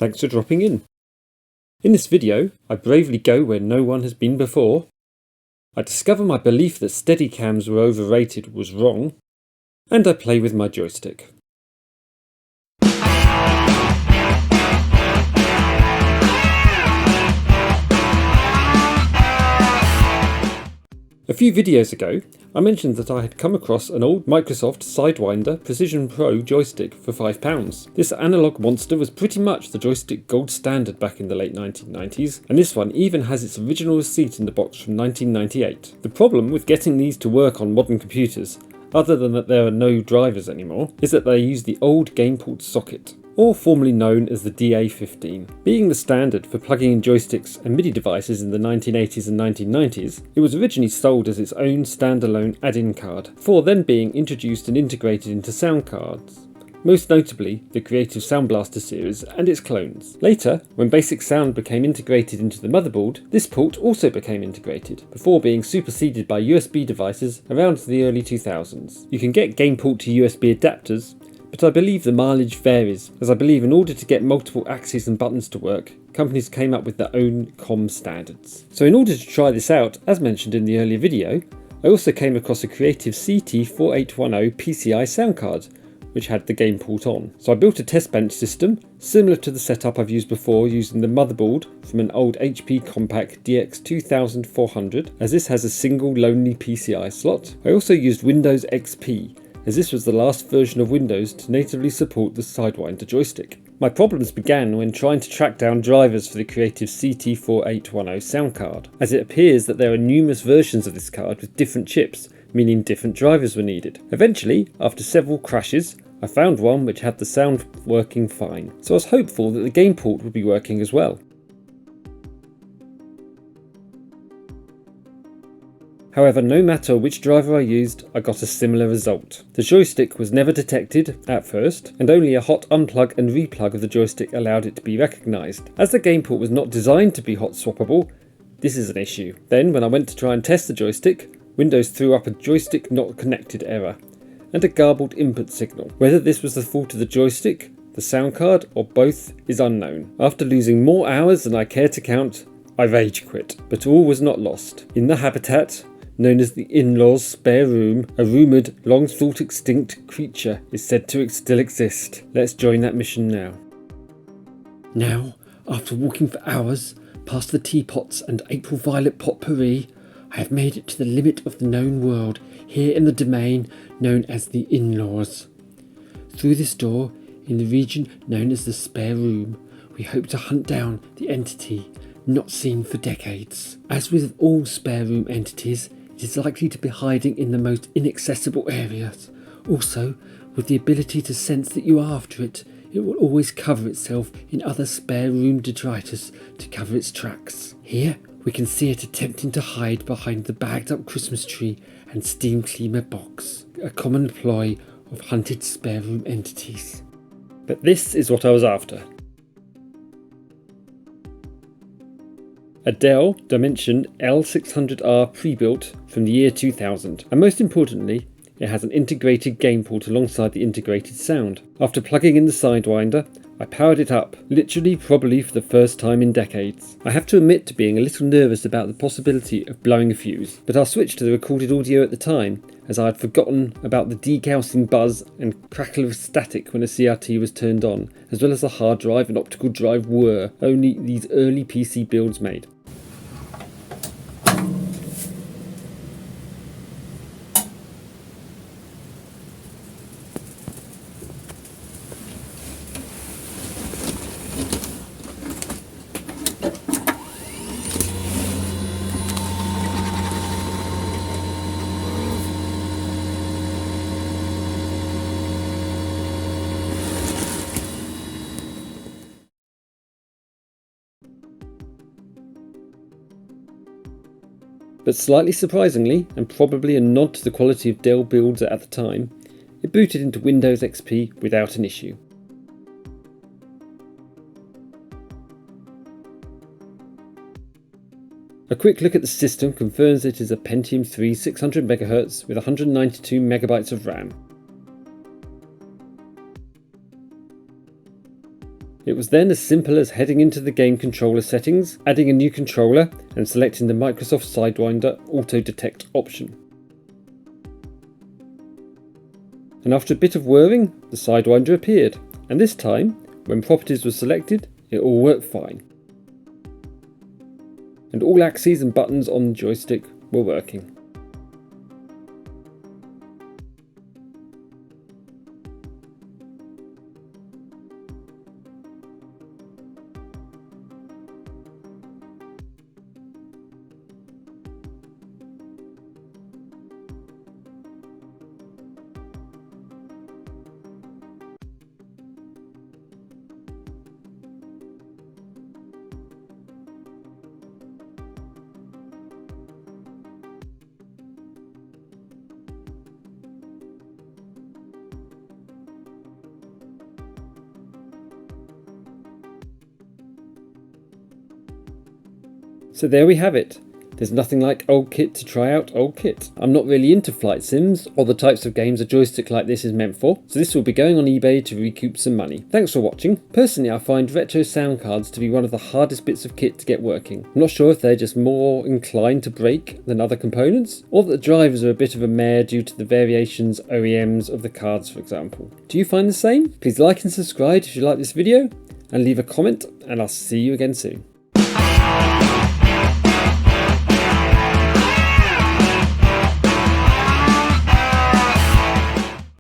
Thanks for dropping in. In this video, I bravely go where no one has been before. I discover my belief that Steadicams were overrated was wrong, and I play with my joystick. A few videos ago, I mentioned that I had come across an old Microsoft Sidewinder Precision Pro joystick for £5. This analog monster was pretty much the joystick gold standard back in the late 1990s, and this one even has its original receipt in the box from 1998. The problem with getting these to work on modern computers, other than that there are no drivers anymore, is that they use the old gameport socket, or formerly known as the DA15. Being the standard for plugging in joysticks and MIDI devices in the 1980s and 1990s, it was originally sold as its own standalone add-in card, before then being introduced and integrated into sound cards, most notably the Creative Sound Blaster series and its clones. Later, when basic sound became integrated into the motherboard, this port also became integrated, before being superseded by USB devices around the early 2000s. You can get gameport to USB adapters, but I believe the mileage varies, as I believe in order to get multiple axes and buttons to work, companies came up with their own COM standards. So in order to try this out, as mentioned in the earlier video, I also came across a Creative CT4810 PCI sound card, which had the gameport on. So I built a test bench system, similar to the setup I've used before using the motherboard from an old HP Compaq DX2400, as this has a single lonely PCI slot. I also used Windows XP, as this was the last version of Windows to natively support the Sidewinder joystick. My problems began when trying to track down drivers for the Creative CT4810 sound card, as it appears that there are numerous versions of this card with different chips, meaning different drivers were needed. Eventually, after several crashes, I found one which had the sound working fine, so I was hopeful that the gameport would be working as well. However, no matter which driver I used, I got a similar result. The joystick was never detected at first, and only a hot unplug and replug of the joystick allowed it to be recognised. As the gameport was not designed to be hot swappable, this is an issue. Then, when I went to try and test the joystick, Windows threw up a joystick not connected error, and a garbled input signal. Whether this was the fault of the joystick, the sound card, or both is unknown. After losing more hours than I care to count, I rage quit. But all was not lost. In the habitat known as the in-laws' spare room, a rumoured, long-thought extinct creature is said to still exist. Let's join that mission now. Now, after walking for hours, past the teapots and April Violet potpourri, I have made it to the limit of the known world, here in the domain known as the in-laws. Through this door, in the region known as the spare room, we hope to hunt down the entity not seen for decades. As with all spare room entities, it is likely to be hiding in the most inaccessible areas. Also, with the ability to sense that you are after it, it will always cover itself in other spare room detritus to cover its tracks. Here, we can see it attempting to hide behind the bagged up Christmas tree and steam cleaner box, a common ploy of hunted spare room entities. But this is what I was after. A Dell Dimension L600R pre-built from the year 2000, and most importantly, it has an integrated gameport alongside the integrated sound. After plugging in the Sidewinder, I powered it up, literally probably for the first time in decades. I have to admit to being a little nervous about the possibility of blowing a fuse, but I'll switch to the recorded audio at the time, as I had forgotten about the degaussing buzz and crackle of static when a CRT was turned on, as well as the hard drive and optical drive whir only these early PC builds made. But slightly surprisingly, and probably a nod to the quality of Dell builds at the time, it booted into Windows XP without an issue. A quick look at the system confirms it is a Pentium 3 600MHz with 192MB of RAM. It was then as simple as heading into the game controller settings, adding a new controller and selecting the Microsoft Sidewinder Auto Detect option. And after a bit of whirring, the Sidewinder appeared, and this time, when properties were selected, it all worked fine. And all axes and buttons on the joystick were working. So there we have it. There's nothing like old kit to try out old kit. I'm not really into flight sims or the types of games a joystick like this is meant for, so this will be going on eBay to recoup some money. Thanks for watching. Personally, I find retro sound cards to be one of the hardest bits of kit to get working. I'm not sure if they're just more inclined to break than other components, or that the drivers are a bit of a mare due to the variations OEMs of the cards, for example. Do you find the same? Please like and subscribe if you like this video, and leave a comment, and I'll see you again soon.